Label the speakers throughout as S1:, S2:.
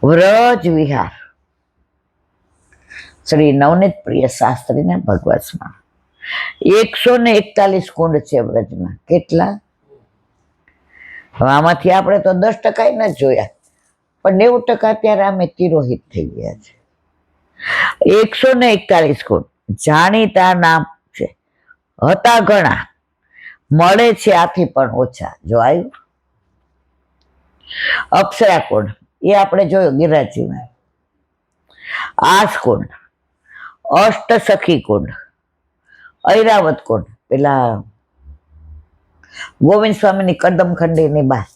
S1: વ્રજ વિહાર શ્રી નવનીત પ્રિય શાસ્ત્રીને ભગવતમાં 141 કુંડ છે વ્રજમાં. કેટલા? આમાંથી આપણે તો 10% ન જોયા, પણ 90% અત્યારે અમે તિરોહિત થઈ ગયા છે. 141 કુંડ જાણીતા નામ છે, હતા ઘણા, મળે છે આથી પણ ઓછા. જો આવ્યું અપ્સરા કુંડ, એ આપણે જોયો ગિરિરાજજીમાં. આસ કુંડ, અષ્ટ સખી કુંડ, ઐરાવત કુંડ પેલા ગોવિંદ સ્વામીની કદમખંડીની બહાર.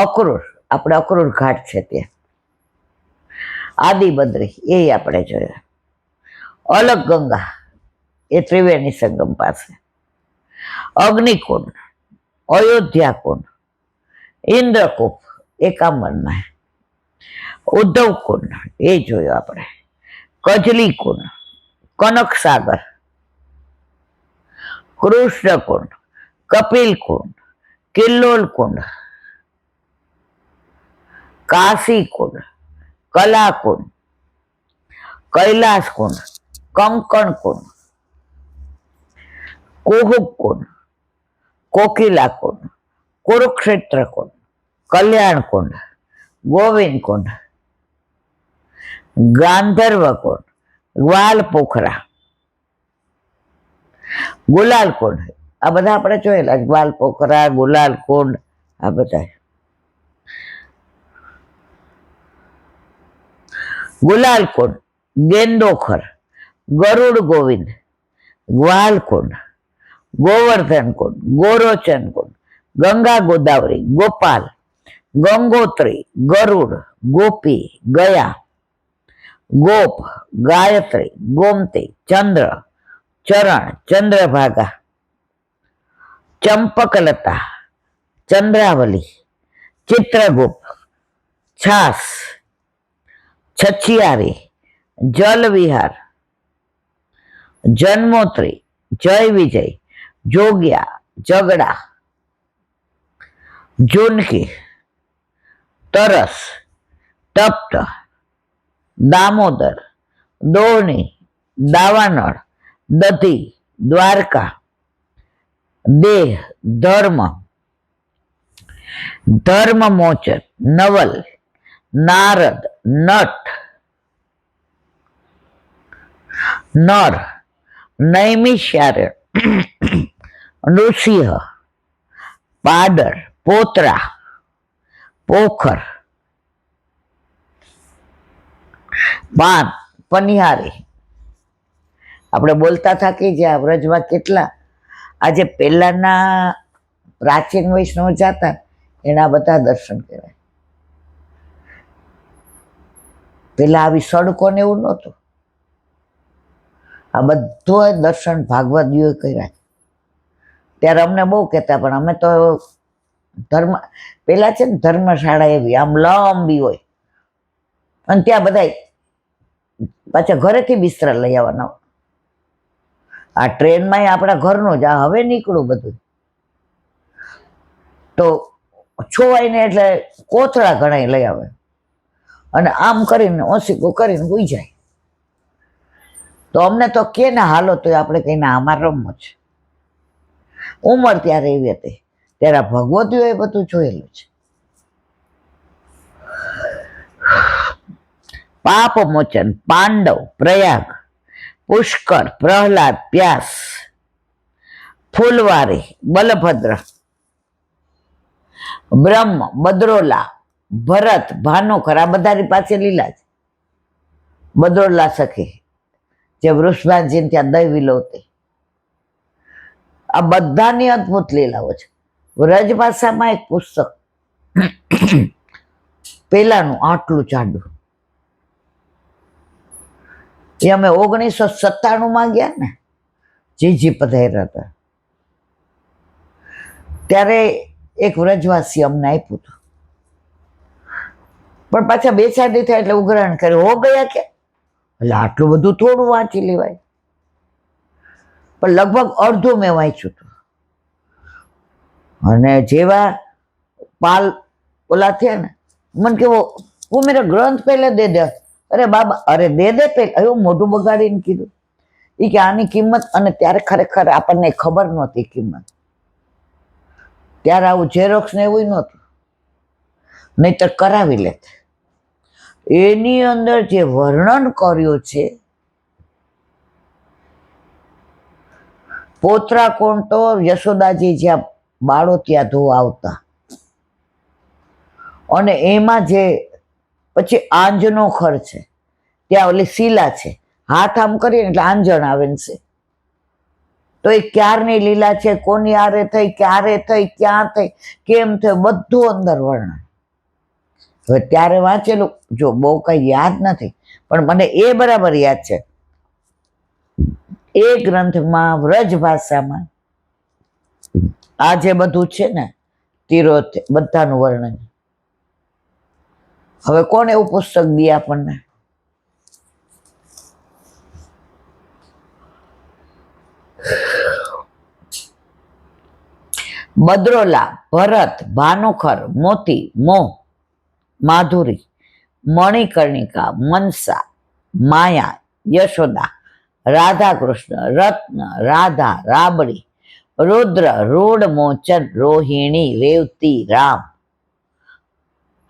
S1: અક્રૂર, આપણે અક્રૂર ઘાટ છે ત્યાં. આદિબદ્રી એ આપણે જોયા. અલગ ગંગા એ ત્રિવેણી સંગમ પાસે. અગ્નિકુંડ, અયોધ્યા કુંડ, ઇન્દ્રકૂપ એકાંબરમાં. ઉદ્ધવ કુંડ એ જોયો આપણે. કજલી કુંડ, કનક સાગર, કૃષ્ણ કુંડ, કપિલ કુંડ, કિલ્લોલ કુંડ, કાશી કુંડ, કલા કુંડ, કૈલાસ કુંડ, કંકણ કુંડ, કુહુક કુંડ, કોકિલા કુંડ, કુરુક્ષેત્ર કુંડ, કલ્યાણ કુંડ, ગોવિંદ કુંડ, ગાંધર્વ કુંડ, ગ્વાલ પોખરા, ગુલાલ કુંડ, આ બધા આપણે જોયેલા. ગ્વાલ પોખરા, ગુલાલ કુંડ, આ બધા. ગુલાલ કુંડ, ગેંદોખર, ગરુડ ગોવિંદ, ગ્વાલ કુંડ, ગોવર્ધન કુંડ, ગોરોચન કુંડ, ગંગા ગોદાવરી, ગોપાલ, ગંગોત્રી, ગરુડ, ગોપી, ગયા, ગોપ, ગાયત્રી, ગોમતી, ચંદ્ર, ચરણ, ચંદ્રભાગા, ચંપકલતા, ચંદ્રાવલી, ચિત્રગુપ્ત, છાસ, છછિયારી, જલ વિહાર, જન્મોત્રી, જય વિજય, જોગ્યા, જગડા, જુનકી, તરસ, તપ્ત, દામોદર, દોરણી, દાવાનળ, દધી, દ્વારકા, દેહ, ધર્મ, ધર્મ મોચન, નવલ, નારદ, નટ, નર, નૈમિષારણ્ય, નૃસિંહ, પાડર, પોતરા, પોખર, પાન, પનિહારી. આપણે બોલતા થાકી જ્યાં વ્રજમાં કેટલા. આજે પહેલાના પ્રાચીન વૈષ્ણવ જતા એના બધા દર્શન કહેવાય. પેલા આવી સડકો ને એવું નહોતું. આ બધો દર્શન ભાગવદીઓ કર્યા. ત્યારે અમને બહુ કહેતા, પણ અમે તો ધર્મ પેલા છે ને ધર્મશાળા એવી આમ લાંબી હોય, અને ત્યાં બધા પાછા ઘરેથી બિસ્તરા લઈ આવવાના. આ ટ્રેનમાં આપણા ઘરનું જ. આ હવે નીકળું બધું તો છોવાઈને એટલે કોથળા ઘણા લઈ આવે, અને આમ કરીને ઓસીકો કરીને હોઈ જાય. તો અમને તો કે ના હાલો, તો આપણે કહીને આમાં રમવું છે. ઉંમર ત્યારે એવી હતી, ત્યારે ભગવતીઓ એ બધું જોયેલું છે. પાપ મોચન, પાંડવ, પ્રયાગ, પુષ્કર, પ્રહલાદ, પ્યાસ, ફૂલવારી, બલભદ્ર, બ્રહ્મ, બદરોલા, ભરત, ભાનુકર, આ બધાની પાસે લીલા છે. બદરોલા સખી જે વૃષભાનજી ત્યાં દહીં વિલોવતી, આ બધાની અદભુત લીલાઓ છે. વ્રજભાષામાં એક પુસ્તક પેલાનું આટલું જાડું, એ અમે 1997 ગયા ને, જીજી પધાર્યા હતા ત્યારે એક વ્રજવાસી અમને આપ્યું હતું. પણ પાછા 2-4 દી થાય એટલે ઉઘરાણ કરે, હો ગયા કે એટલે આટલું બધું થોડું વાંચી લેવાય. પણ લગભગ અડધું મેં વાંચ્યું હતું. અને જેવા પાલ ઓલા થયા ને, મને કેવો वो मेरा ग्रंथ पहले दे दे. अरे बाबा, अरे दे દે પહેલા. એવું મોઢું બગાડીને કીધું. એ કે આની કિંમત, અને ત્યારે ખરેખર આપણને ખબર નહોતી કિંમત. ત્યારે આવું ઝેરોક્સ ને એવું નહોતું, નહીતર કરાવી લેત. એની અંદર જે વર્ણન કર્યું છે, પોતરા કોણ તો યશોદાજી જ્યાં બાળો ત્યાં ધોવા આવતા, અને એમાં જે પછી આંજનો ખર છે, ત્યાં ઓલી શીલા છે, હાથ આમ કરીએ એટલે આંજણ આવે છે. તો એ ક્યારની લીલા છે, કોની આરે થઈ, ક્યારે થઈ, ક્યાં થઈ, કેમ થઈ, બધું અંદર વર્ણન. હવે ત્યારે વાંચેલું, જો બહુ કઈ યાદ નથી, પણ મને એ બરાબર યાદ છે. એ ગ્રંથમાં વ્રજ ભાષામાં આ જે બધું છે ને, તિરોત બધાનું વર્ણન. હવે કોણ એવું પુસ્તક દી આપણને? બદ્રોલા, ભરત, ભાનુખર, મોતી, મોહ, માધુરી, મણિકર્ણિકા, મનસા, માયા, યશોદા, રાધા કૃષ્ણ, રત્ન, રાધા, રાબડી, રુદ્ર, રૂડ મોચન, રોહિણી, રેવતી, રામ,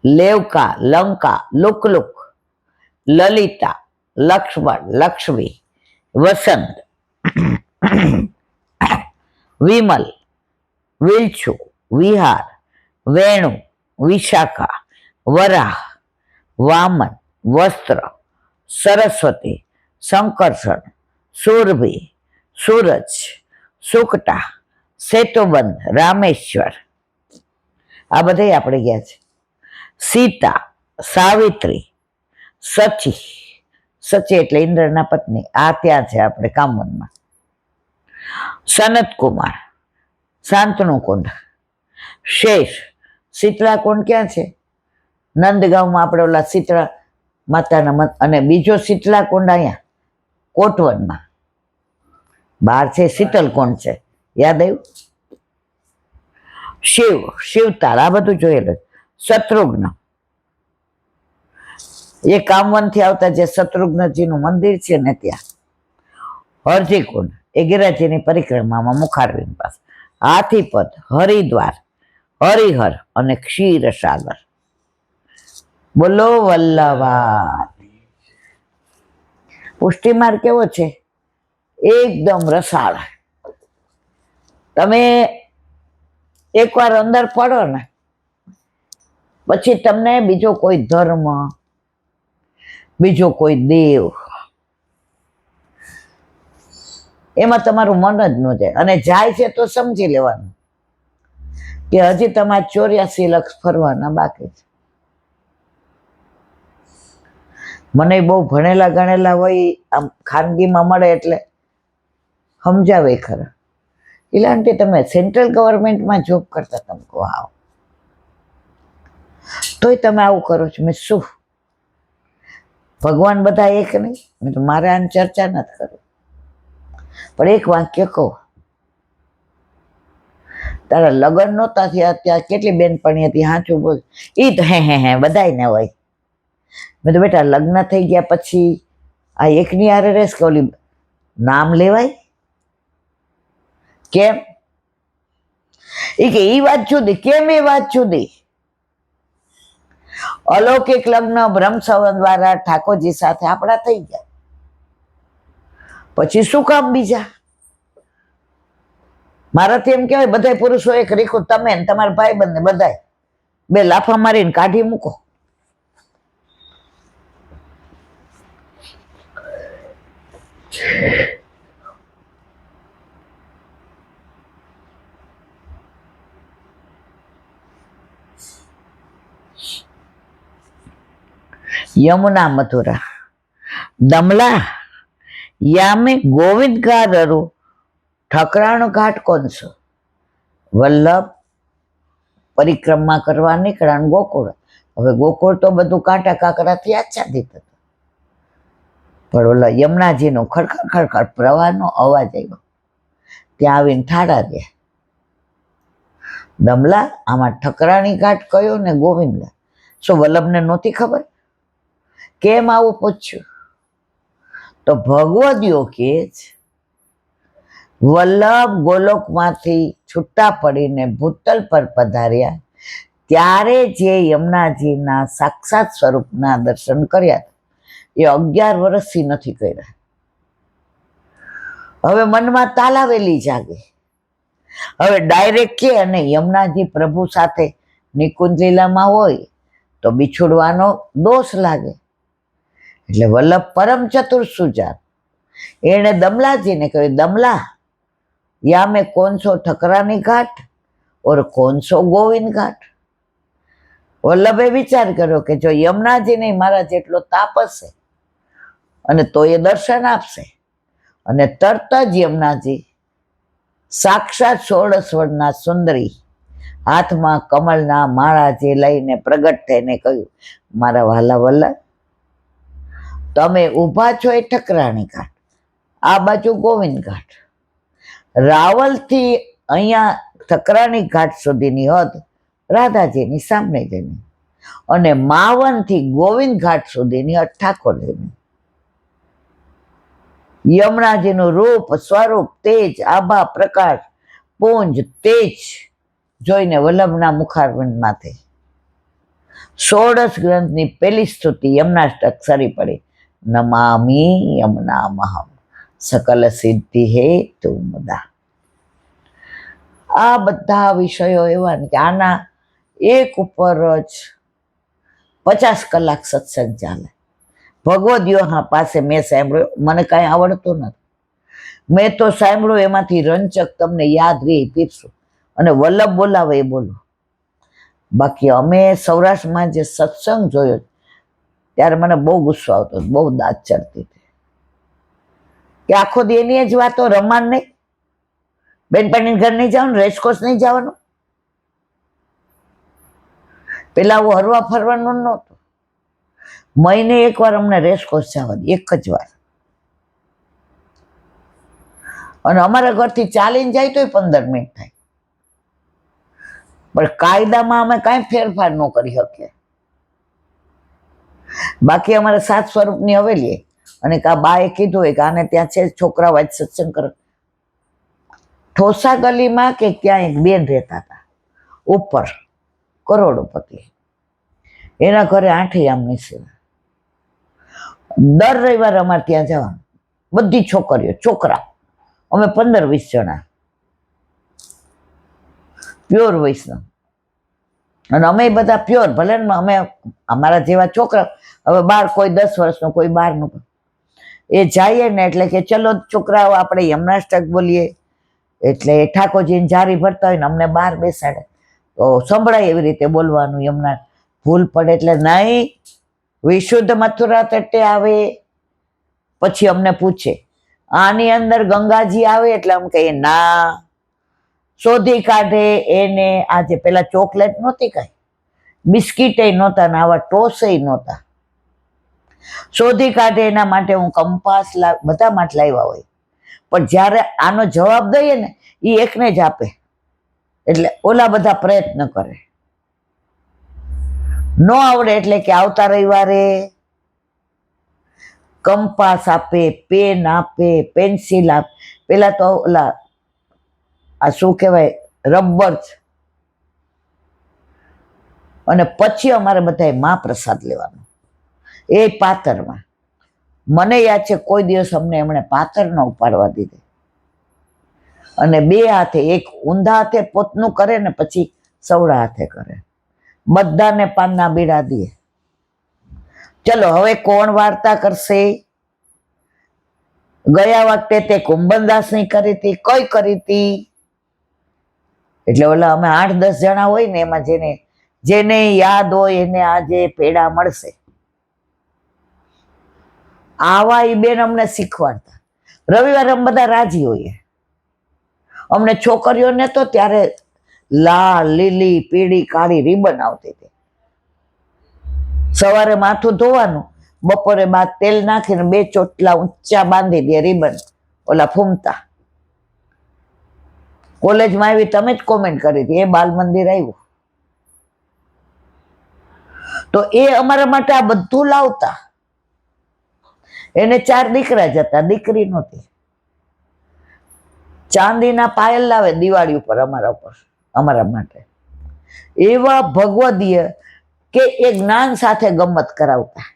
S1: લેવકા, લંકા, લુકલુક, લલિતા, લક્ષ્મણ, લક્ષ્મી, વસંત, વિમલ, વિલછુ, વિહાર, વેણુ, વિશાખા, વરાહ, વામન, વસ્ત્ર, સરસ્વતી, સંકર્ષણ, સુરભી, સૂરજ, સુકટા, સેતુબંધ, રામેશ્વર. આ બધા આપણે ગયા છે. સીતા, સાવિત્રી, સચી, સચી એટલે ઇન્દ્રના પત્ની, આ ત્યાં છે આપણે કામવનમાં. સનત કુમાર, શાંતનુ કુંડ, શેષ, શીતળા કુંડ ક્યાં છે? નંદગાંવમાં આપણે ઓલા શીતળા માતાના, અને બીજો શીતળા કુંડ અહીંયા કોટવનમાં. બહાર છે શીતલ કુંડ છે, યાદ આવ્યું? શિવ, શિવતાલ, આ બધું જોયેલું. શત્રુઘ્ન, એ કામવનથી આવતા જે શત્રુઘ્નજીનું મંદિર છે ને ત્યાં. હરજી કુંડ, એ ગિરાજીની પરિક્રમામાં મુખારવિંદ પાસે. હાથીપદ, હરિદ્વાર, હરિહર અને ક્ષીરસાગર. બોલો વલ્લભા. પુષ્ટિમાર્ગ કેવો છે? એકદમ રસાળ. તમે એકવાર અંદર પડો ને, પછી તમને બીજો કોઈ ધર્મ, બીજો કોઈ દેવ, એમાં તમારું મન જ ન જાય. અને જાય છે તો સમજી લેવાનું કે હજી તમારે 84 લક્ષ ફરવાના બાકી છે. મને બહુ ભણેલા ગણેલા હોય, આમ ખાનગીમાં મળે એટલે સમજાવે ખરા. એટલે તમે સેન્ટ્રલ ગવર્મેન્ટમાં જોબ કરતા, તમે કહો આવો, તોય તમે આવું કરો છો. મેં શું, ભગવાન બધા એક નહીં? મેં તો મારે આની ચર્ચા નથી કરી, પણ એક વાક્ય કહું. તારા લગ્ન નહોતા થયા ત્યાં કેટલી બેનપણી હતી, હાચું બોલ. એ તો હે બધાય ને હોય. મેં તો બેટા લગ્ન થઈ ગયા પછી આ એકની હારે રેસ કે ઓલી નામ લેવાય? કેમ? એ કે એ વાત જુદી. કેમ એ વાત જુદી? અલૌકિક લગ્ન બ્રહ્મસંવત દ્વારા ઠાકોરજી સાથે આપણા થઈ ગયા, પછી શું કામ બીજા? મારાથી એમ કહેવાય બધા પુરુષો એક રીખું, તમે ને તમારા ભાઈ બંને બધાય બે લાફા મારીને કાઢી મૂકો. યમુના મથુરા દમલા યામે ગોવિંદ ગારરું ઠકરાણો ઘાટ કોનસો. વલ્લભ પરિક્રમા કરવા નીકળ્યા ગોકુળ. હવે ગોકુળ તો બધું કાંટા કાંકરાથી આચ્છાદિત હતું, પણ ઓલા યમુનાજીનો ખડખડ ખડખડ પ્રવાહનો અવાજ આવ્યો. ત્યાં આવીને ઠાડા ગયા. દમલા, આમાં ઠકરાણી ઘાટ કયો ને ગોવિંદ ઘાટ? શું વલ્લભને નહોતી ખબર? કેમ આવું પૂછ્યું? તો ભગવદીઓ કે વલ્લભ ગોલોકમાંથી છૂટા પડીને ભૂતલ પર પધાર્યા ત્યારે જે યમુનાજીના સાક્ષાત સ્વરૂપના દર્શન કર્યા એ 11 વર્ષથી નથી કર્યા. હવે મનમાં તાલાવેલી જાગે. હવે ડાયરેક્ટ કે અને યમુનાજી પ્રભુ સાથે નિકુંજ લીલામાં હોય તો બિછોડવાનો દોષ લાગે. એટલે વલ્લભ પરમ ચતુર સુજાન, એણે દમલાજીને કહ્યું, દમલા યા મેં કોણ સો ઠકરાની ઘાટ ઓર કોણ સો ગોવિંદ ઘાટ. વલ્લભે વિચાર કર્યો કે જો યમુનાજીને મારા જેટલો તાપ હશે અને તો એ દર્શન આપશે. અને તરત જ યમુનાજી સાક્ષાત 16 વર્ષના સુંદરી હાથમાં કમળના માળા જે લઈને પ્રગટ થઈને કહ્યું, મારા વહાલા વલ્લભ, તમે ઊભા છો એ ઠકરાણી ઘાટ, આ બાજુ ગોવિંદ ઘાટ. રાવલથી અહીંયા ઠકરાણી ઘાટ સુધીની હદ રાધાજીની સામનેજીની અને માવનથી ગોવિંદ ઘાટ સુધીની હદ ઠાકોરજીની. યમુનાજીનું રૂપ, સ્વરૂપ, તેજ, આભા, પ્રકાશ, પુંજ, તેજ જોઈને વલ્લભના મુખારવિંદમાંથી 16 ગ્રંથની પહેલી સ્તુતિ યમુનાષ્ટક સરી પડી, નમામિ યમુનામહમ સકલ સિદ્ધિ હેતુ મુદા. આ બધા વિષયો એવા ને કે આના એક ઉપર જ 50 કલાક સત્સંગ ચાલે. ભગવદીઓ પાસે મેં સાંભળ્યો, મને કાંઈ આવડતું નથી, મેં તો સાંભળ્યું એમાંથી રંચક તમને યાદ રહે પીરશું અને વલ્લભ બોલાવે એ બોલો. બાકી અમે સૌરાષ્ટ્રમાં જે સત્સંગ જોયો ત્યારે મને બહુ ગુસ્સો આવતો, બહુ દાંત ચડતી હતી કે આખો દી એની જ વાતો, રમાન નહીં, બેનપણીને ઘર નહીં જવાનું, રેસકોર્સ નહીં જવાનું. પેલા આવું હરવા ફરવાનું નહોતું. મહિને એકવાર અમને રેસકોર્સ જવા દે, એક જ વાર. અને અમારા ઘરથી ચાલીને જાય તોય 15 મિનિટ થાય. પણ કાયદામાં અમે કાંઈ ફેરફાર ન કરી શકીએ. બાકી અમારે 7 સ્વરૂપની હવેલી અને કા બાએ કીધું હોય કે આને ત્યાં છે છોકરા વાંચ સત્સંગ કરો. ઠોસા ગલીમાં કે ક્યાં એક બેન રહેતા હતા ઉપર, કરોડોપતિ, એના ઘરે 8 યામની સેવા. દર રવિવારે અમારે ત્યાં જવાનું, બધી છોકરીઓ, છોકરા, અમે 15-20 જણા, પ્યોર વૈષ્ણવ. અને અમે બધા પ્યોર, ભલે અમે અમારા જેવા છોકરા, હવે બાર કોઈ 10 વર્ષનું, કોઈ 12નું, એ જઈએ ને એટલે કે ચલો છોકરાઓ આપણે યમુનાષ્ટક બોલીએ, એટલે ઠાકોરજીને જારી ભરતા હોય ને અમને બહાર બેસાડે તો સંભળાય એવી રીતે બોલવાનું. યમુના ભૂલ પડે એટલે નહીં, વિશુદ્ધ મથુરા તટે આવે પછી અમને પૂછે આની અંદર ગંગાજી આવે એટલે અમે કહીએ ના, શોધી કાઢે એને. આજે પેલા ચોકલેટ નહોતી કાંઈ, બિસ્કીટે નહોતા ને આવા ટોસે નહોતા. શોધી કાઢે એના માટે હું કંપાસ બધા માટે લાવ્યા હોય, પણ જ્યારે આનો જવાબ દઈએ ને એ એકને જ આપે, એટલે ઓલા બધા પ્રયત્ન કરે. ન આવડે એટલે કે આવતા રવિવારે કંપાસ આપે, પેન આપે, પેન્સિલ આપે. પેલા તો ઓલા આ શું કહેવાય, રબર. અને પછી અમારે બધાએ મહાપ્રસાદ લેવાનો એ પાતરમાં. મને યાદ છે કોઈ દિવસ અમને એમણે પાતર ન ઉપાડવા દીધી. અને 2 હાથે, એક ઊંધા હાથે પોતનું કરે ને પછી સવડા હાથે કરે, બધાને પાનના બીડા દે. ચલો હવે કોણ વાર્તા કરશે? ગયા વખતે તે કુંભનદાસની કરી હતી, કઈ કરી હતી? એટલે ઓલા અમે 8-10 જણા હોય ને એમાં જેને યાદ હોય એને આજે પેડા મળશે. આવા એ બેન અમને શીખવાડતા. રવિવારે અમે બધા રાજી હોઈએ. અમને છોકરીઓને તો ત્યારે લાલ, લીલી, પીળી, કાળી રીબન આવતી હતી. સવારે માથું ધોવાનું, બપોરે બાદ તેલ નાખીને 2 ચોટલા ઊંચા બાંધી દે રીબન, ઓલા ફૂમતા. કોલેજમાં આવી તમે જ કોમેન્ટ કરી હતી, એ બાલ મંદિર આવ્યું. તો એ અમારા માટે આ બધું લાવતા. એને 4 દીકરા જ હતા, દીકરી નહોતી. ચાંદીના પાયલ લાવે દિવાળી ઉપર અમારા માટે. એવા ભગવદીય કે એ જ્ઞાન સાથે ગમત કરાવતા.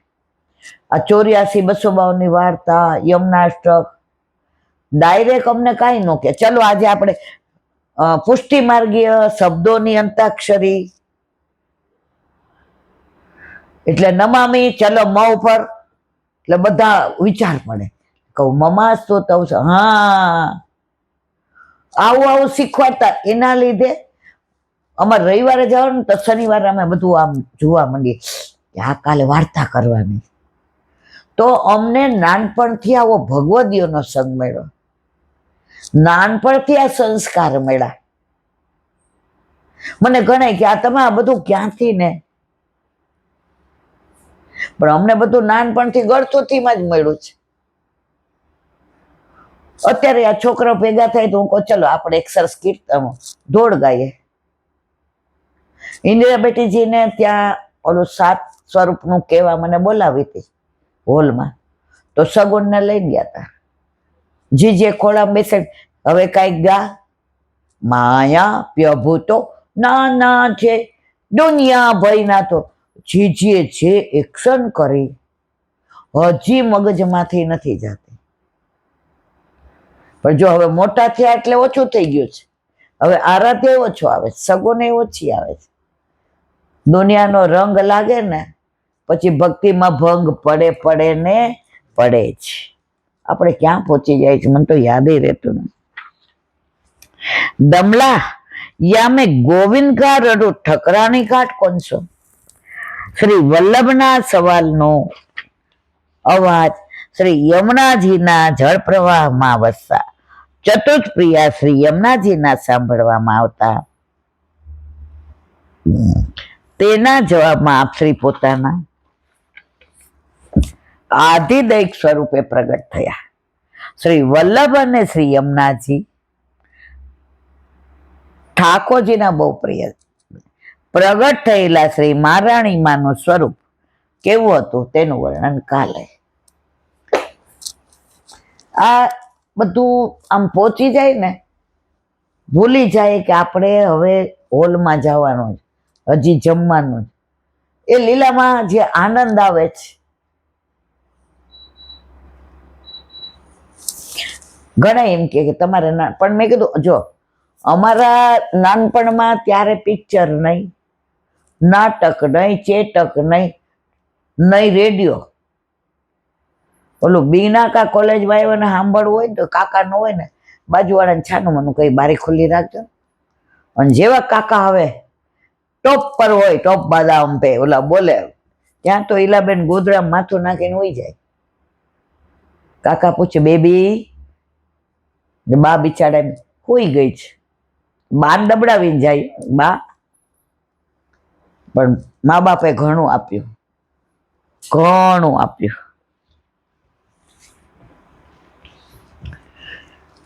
S1: આ 84-252 વાર્તા, યમનાષ્ટક, ડાયરેક્ટ અમને કાંઈ ન કે ચલો આજે આપણે પુષ્ટિ માર્ગીય શબ્દોની અંતાક્ષરી, એટલે નમામી, ચલો મ ઉપર, એટલે બધા વિચાર પડે. કહું મમા તો તવ હા આવું શીખવાડતા. એના લીધે અમારે રવિવારે જવાનું તો શનિવારે અમે બધું આમ જોવા માંડીએ કે આ કાલે વાર્તા કરવાની. તો અમને નાનપણથી આવો ભગવદીયોનો સંગ મળ્યો, નાનપણથી આ સંસ્કાર મળ્યા. મને ગણાય કે આ તમે આ બધું ક્યાંથી ને, પણ અમને બધું નાનપણથી ગળથુથીમાં જ મળ્યું છે. અત્યારે આ છોકરા ભેગા થાય તો હું કહું ચલો આપણે એક સરસ કીર્તન દોડ ગાઈએ. ઇન્દિરા બેટીજીને ત્યાં ઓલું 7 સ્વરૂપનું કહેવા મને બોલાવી હતી હોલમાં, તો સગુણને લઈ ગયા હતા. જે ખોળામાં બેસે હવે કાંઈક ગા. માયા પ્રભુ તો નાના છે, દુનિયા ભયના. તો જે એક્શન કરી હજી મગજમાંથી નથી જતી. પણ જો હવે મોટા થયા એટલે ઓછું થઈ ગયું છે. હવે આરાધ્ય ઓછો આવે છે, સગુને ઓછી આવે છે. દુનિયાનો રંગ લાગે ને પછી ભક્તિમાં ભંગ પડે ને પડે જ. આપણે ક્યાં પહોંચી જાય છે મને તો યાદ રહેતું ને. દમલા યા મેં ગોવિંદ કા રડું ઠકરાણી કાટ કોણ છો. શ્રી વલ્લભના સવાલનો અવાજ શ્રી યમુનાજીના જળ પ્રવાહમાં વસતા ચતુર્થ પ્રિયા શ્રી યમુનાજીના સાંભળવામાં આવતા. તેના જવાબમાં આપ શ્રી પોતાના આધિદૈક સ્વરૂપે પ્રગટ થયા. શ્રી વલ્લભ અને શ્રી યમુનાજી ઠાકોરજીના બહુ પ્રિય. પ્રગટ થયેલા શ્રી મહારાણીમાનું સ્વરૂપ કેવું હતું તેનું વર્ણન કાલે. આ બધું આમ પહોંચી જાય ને, ભૂલી જાય કે આપણે હવે હોલમાં જવાનું જ, હજી જમવાનું જ. એ લીલામાં જે આનંદ આવે છે, ઘણા એમ કે તમારે પણ મેં કીધું જો અમારા નાનપણમાં ત્યારે પિક્ચર નહીં, નાટક નહીં, ચેટક નહીં, નહીં રેડિયો. ઓલું બીનાકા કોલેજમાં આવ્યો ને સાંભળવું હોય ને તો કાકા ન હોય ને બાજુવાળાને છાનું મનું કઈ બારી ખુલ્લી રાખજો. અને જેવા કાકા હવે ટોપ પર હોય, ટોપ બાદામ પે ઓલા બોલે, ત્યાં તો ઈલાબેન ગોદડા માથું નાખીને હોઈ જાય. કાકા પૂછે બેબી, બા બિચારા હોઈ ગઈ છે. બા દબડાવીને જાય બા, પણ મા બાપે ઘણું આપ્યું, ઘણું આપ્યું.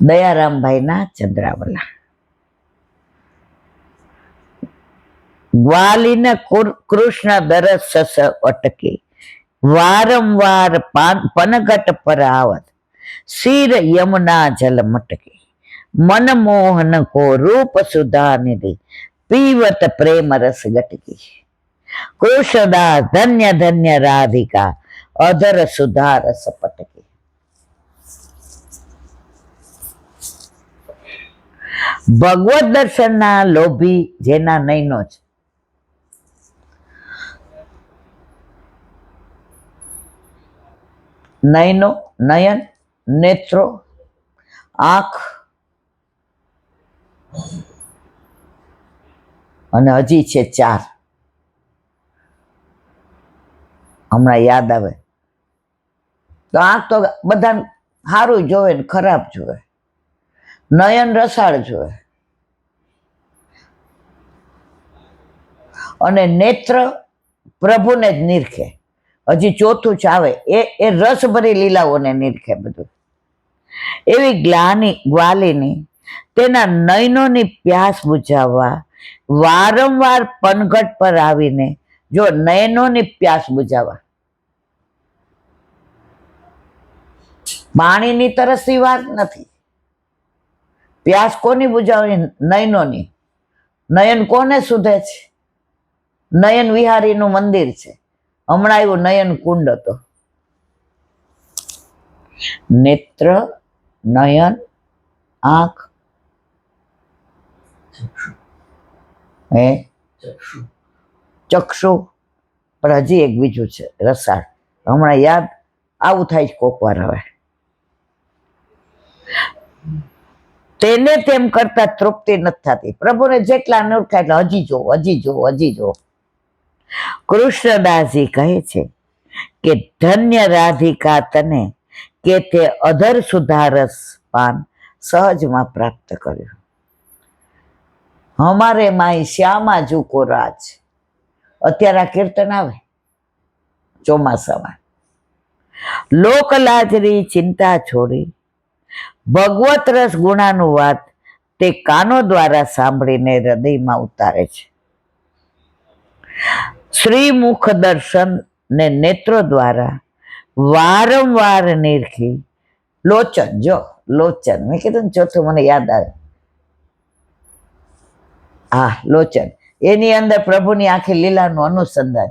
S1: દયારામભાઈના ચંદ્રાવલા. ગ્વાલીને કૃષ્ણ દરસ સસ અટકી, વારંવાર પનઘટ પર આવત, શિર યમુના જલ મટકી, મનમોહન કો રૂપ સુધા નિધિ, પીવત પ્રેમ રસ ગટકી. કૃષ્ણદાસ ધન્ય ધન્ય રાધિકા, અધર સુધા રસ પટકી. ભગવત દર્શનના લોભી જેના નયનો છે. નયનો, નયન, નેત્રો, આંખ, અને હજી છે 4. હમણાં યાદ આવે તો આંખ તો બધા સારું જોવે ને ખરાબ જોવે. નયન રસાળ જોવે, અને નેત્ર પ્રભુને જ નિરખે. હજી 4થું ચાવે એ રસભરી લીલાઓને નિરખે બધું. એવી ગ્વાલીની તેના નયનોની પ્યાસ બુઝાવવા વારંવાર પનઘટ પર આવીને જો નયનોની પ્યાસ બુજાવવા, પાણીની તરસની વાત નથી. પ્યાસ કોની બુજાવવી? નયનોની. નયન કોને સુધે છે? નયન વિહારીનું મંદિર છે. હમણાં એવું નયન કુંડ હતો. નેત્ર, નયન, આંખ, હે ચક્ષુ, પણ હજી એક બીજું છે રસાળ. હમણાં યાદ આવું થાય છે કોક વાર. હવે તેને તેમ કરતા તૃપ્તિ નથી થતી. પ્રભુને જેટલા ન થાય એટલે હજી જો, હજી જો, હજી જો. કૃષ્ણદાસજી કહે છે કે ધન્ય રાધિકા તને કે તે અધર સુધારસ પાન સહજમાં પ્રાપ્ત કર્યું. હમારે માઈ શ્યામા જુકો રાજ. અત્યારે આ કીર્તન આવે ચોમાસામાં. લોકલાજરી ચિંતા છોડી ભગવત રસ ગુણાનું વાત તે કાનો દ્વારા સાંભળીને હૃદયમાં ઉતારે છે. શ્રી મુખ દર્શન ને નેત્રો દ્વારા વારંવાર નિરખી લોચન. જો લોચન મેં કીધું ને ચોથું મને યાદ આવે. હા, લોચન. એની અંદર પ્રભુની આખી લીલાનું અનુસંધાન.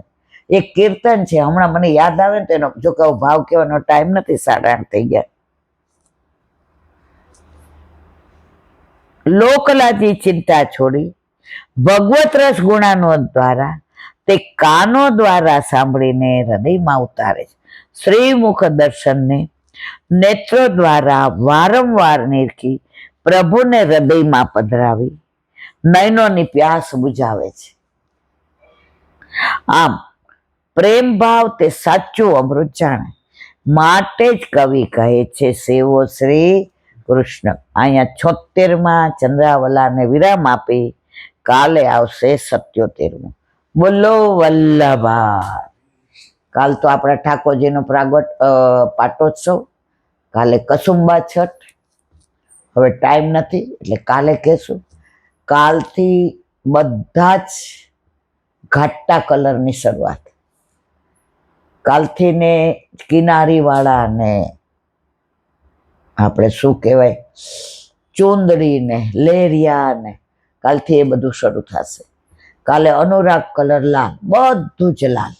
S1: એક કીર્તન છે, હમણાં મને યાદ આવે ને તેનો, જો કે ભાવ કહેવાનો ટાઈમ નથી, 8:30 થઈ ગયા. લોકલાજી ચિંતા છોડી ભગવત રસ ગુણાનો દ્વારા તે કાનો દ્વારા સાંભળીને હૃદયમાં ઉતારે છે. શ્રીમુખ દર્શનને નેત્રો દ્વારા વારંવાર નિરખી પ્રભુને હૃદયમાં પધરાવી નયનોની પ્યાસ બુજાવે છે. આમ પ્રેમ ભાવ તે સાચું અમૃત જાણે, માટે જ કવિ કહે છે સેવો શ્રી કૃષ્ણ. અહીંયા 76માં ચંદ્રાવલાને વિરામ આપી કાલે આવશે 77. બોલો વલ્લભા. કાલ તો આપણા ઠાકોરજીનો પાટોત્સવ, કાલે કસુંબા છઠ. હવે ટાઈમ નથી એટલે કાલે કહેશું. કાલથી બધા જ ઘાટા કલરની શરૂઆત. કાલથી ને કિનારીવાળા ને આપણે શું કહેવાય ચૂંદડી ને લેરિયા ને, કાલથી એ બધું શરૂ થશે. કાલે અનુરાગ કલર લાલ, બધું જ લાલ.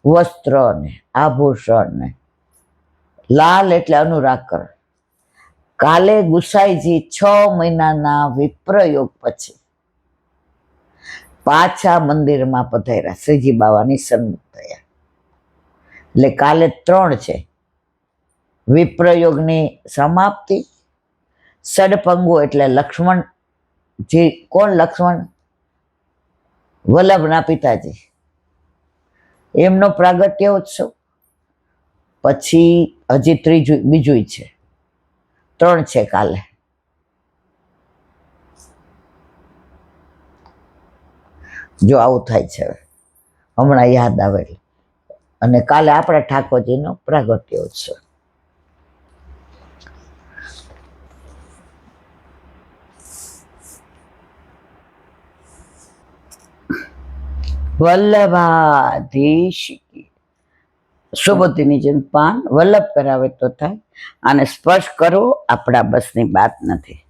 S1: વસ્ત્ર ને આભૂષણ ને લાલ એટલે અનુરાગ કલર. કાલે ગુસાઈજી 6 મહિનાના વિપ્રયોગ પછી પાછા મંદિરમાં પધાર્યા, શ્રીજી બાવાની સન્મુખ થયા. એટલે કાલે 3 છે. વિપ્રયોગની સમાપ્તિ, સડપંગુ એટલે લક્ષ્મણજી. કોણ લક્ષ્મણ? વલ્લભના પિતાજી. એમનો પ્રાગટ્ય ઉત્સવ. પછી હજી બીજું છે. 3 છે કાલે. જો આવું થાય છે હમણાં યાદ આવે. અને કાલે આપણા ઠાકોરજીનો પ્રાગટ્ય ઉત્સવ. વલ્લભાધીશ સુબોધીની જેમ પાન વલ્લભ કરાવે તો થાય. આને સ્પર્શ કરવો આપણા બસની વાત નથી.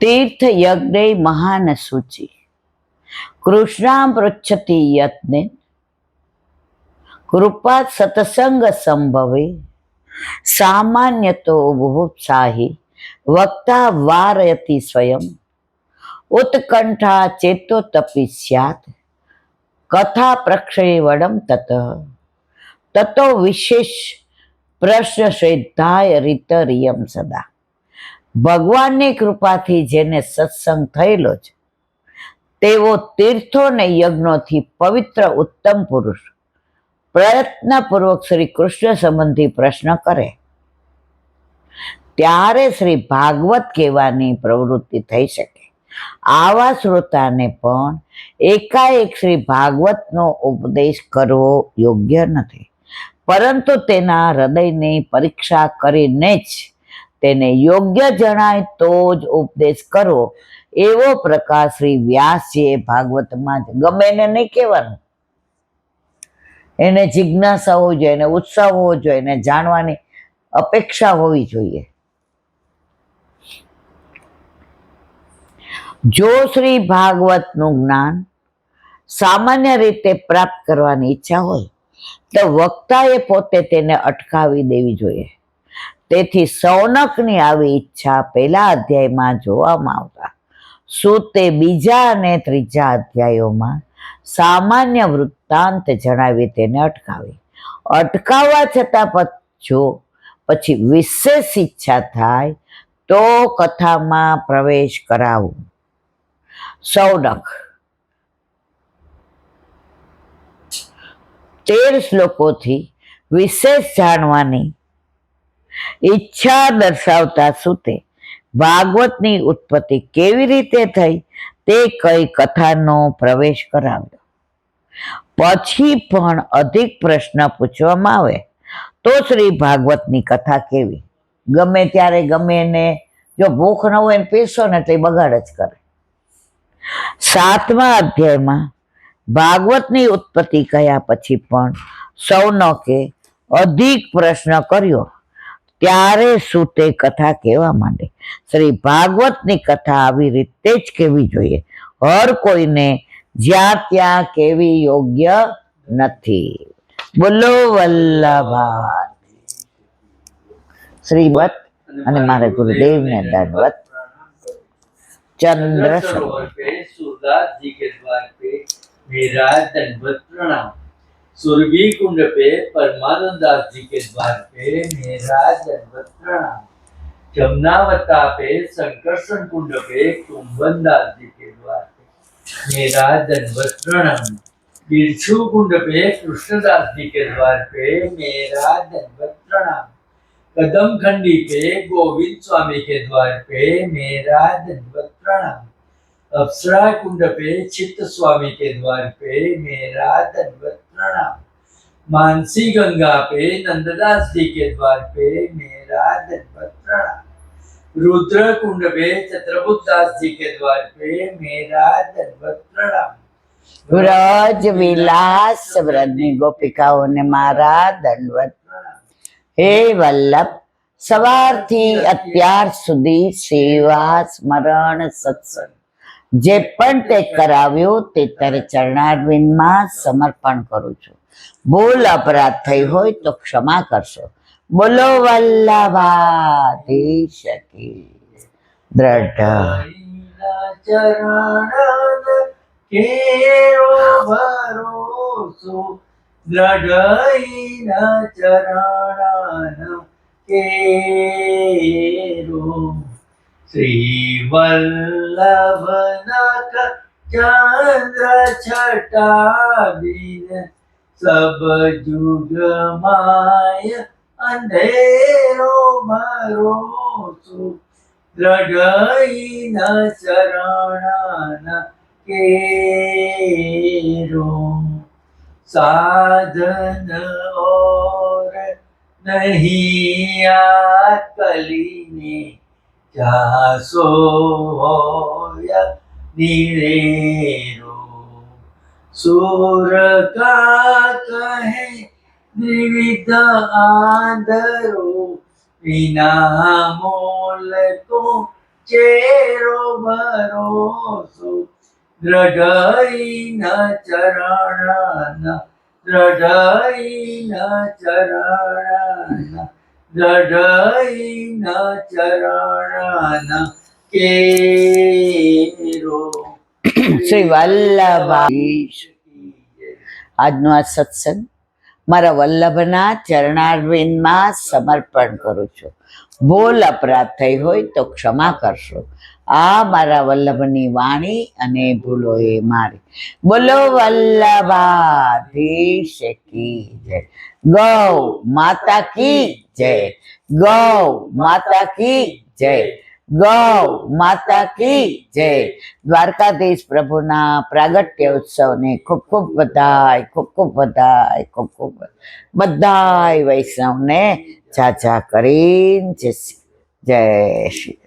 S1: તીર્થ યજ્ઞ મહાન સૂચિ કૃષ્ણામ પૃચ્છતિ યત્ને કૃપા સત્સંગ સંભવે સામાન્યતો બુભુત્સાહી વક્તા વારયતિ સ્વયં ઉત્કંઠા ચેતો તપી સ્યાત કથા પ્રક્ષેવડમ તતો વિશેષ પ્રશ્ન શ્રદ્ધાય રિતરિયમ સદા. ભગવાનની કૃપાથી જેને સત્સંગ થયેલો છે તેવો તીર્થો ને યજ્ઞોથી પવિત્ર ઉત્તમ પુરુષ પ્રયત્નપૂર્વક શ્રી કૃષ્ણ સંબંધી પ્રશ્ન કરે ત્યારે શ્રી ભાગવત કહેવાની પ્રવૃત્તિ થઈ શકે. આવા શ્રોતાને પણ એકાએક શ્રી ભાગવતનો ઉપદેશ કરવો યોગ્ય નથી, પરંતુ તેના હૃદયની પરીક્ષા કરીને જ તેને યોગ્ય જણાય તો જ ઉપદેશ કરવો એવો પ્રકાશ શ્રી વ્યાસજીએ ભાગવતમાં ગમે એને નહીં કહેવાનું, એને જિજ્ઞાસા હોવી જોઈએ, એને ઉત્સાહ હોવો જોઈએ, એને જાણવાની અપેક્ષા હોવી જોઈએ. જો શ્રી ભાગવતનું જ્ઞાન સામાન્ય રીતે પ્રાપ્ત કરવાની ઈચ્છા હોય તો વક્તાએ પોતે તેને અટકાવી દેવી જોઈએ. તેથી સૌનકની આવી ઈચ્છા પહેલા અધ્યાયમાં જોવામાં આવતા સૂતે બીજા અને ત્રીજા અધ્યાયોમાં સામાન્ય વૃત્તાંત જણાવી તેને અટકાવી. અટકાવવા છતાં જો પછી વિશેષ ઈચ્છા થાય તો કથામાં પ્રવેશ કરાવવું. સૌનક 13 શ્લોકોથી વિશેષ જાણવાની ઈચ્છા દર્શાવતા સૂતે ભાગવતની ઉત્પત્તિ કેવી રીતે થઈ તે કઈ કથાનો પ્રવેશ કરાવ્યો. પછી પણ અધિક પ્રશ્ન પૂછવામાં આવે તો શ્રી ભાગવતની કથા કેવી? ગમે ત્યારે ગમે એને જો ભૂખ ન હોય ને પીરસો ને તો બગાડ જ કરે. 7મા અધ્યાયમાં ભાગવતની ઉત્પત્તિ કહ્યા પછી પણ સૌનકે અધિક પ્રશ્ન કર્યો ત્યારે સૂતે કથા કહેવા માંડે. શ્રી ભાગવતની કથા આવી રીતે જ કહેવી જોઈએ. હર કોઈને જ્યાં ત્યાં કેવી યોગ્ય નથી. બોલો વલ્લભા શ્રીવત અને મારા ગુરુદેવને દંડવત. चंद्र सरोवर पे सूरदास जी के द्वार पे मेरा दंडवत प्रणाम. सुरभि कुंड पे परमानंद दास जी के द्वार पे मेरा दंडवत प्रणाम. जमुनावता पे संकर्षण कुंड पे कुंभन दास जी के द्वार पे मेरा दंडवत प्रणाम. बिरछू कुंड पे कृष्णदास जी के द्वार पे मेरा दंडवत प्रणाम. कदम खंडी पे गोविंद स्वामी के द्वार पे मेरा दंडवत प्रणाम. अप्सरा कुंड पे चित्त स्वामी के द्वार पे मेरा दंडवत प्रणाम. मानसी गंगा पे नंददास जी के द्वार पे मेरा दंडवत प्रणाम. रुद्र कुंड पे छत्रबुद्ध दास जी के द्वार पे मेरा दंडवत प्रणाम. व्रज विलास व्रजनी गोपिकाओं ने मारा दंडवत. હે વલ્લભ, સવારથી અત્યાર સુધી સેવા સ્મરણ સત્સંગ જે પણ તે કરાવ્યું તે તારે ચરણારવિંદમાં સમર્પણ કરું છું. ભૂલ અપરાધ થઈ હોય તો ક્ષમા કરશો. બોલો વલ્લભાધીશ કી. દ્રઢ ચરણ કેવો ભરોસો દ્રઢઈના ચરણન કેરો. શ્રી વલ્લભનક ચંદ્ર છટાબીન સબ જુગ માય અંધેરો ભરોસો દ્રઢઈના ચરણન કેરો. साधन और नहीं आकलीने जासो होया निरेरो. सूर का कहे द्विविध आंधरो बिना मोल को चेरो भरोसो દ્રઢઈના ચરણન દ્રઢઈના ચરણન દ્રઢઈના ચરણન કેરો. શ્રી વલ્લભાધીશ. આજનો આ સત્સંગ મારા વલ્લભના ચરણારવિંદમાં સમર્પણ કરું છું. ભૂલ અપરાધ થઈ હોય તો ક્ષમા કરશો. આ મારા વલ્લભની વાણી અને ભૂલો એ મારી. બોલો વલ્લભાધીશ કી જય. ગૌ માતા કી જય. ગૌ માતા કી જય. ગૌ માતા કી જય. દ્વારકાધીશ પ્રભુના પ્રાગટ્ય ઉત્સવને ખૂબ ખૂબ બધાય, ખૂબ ખૂબ બધાય, ખૂબ ખૂબ બધાય વૈષ્ણવને ઝાઝા કરીને જય શ્રી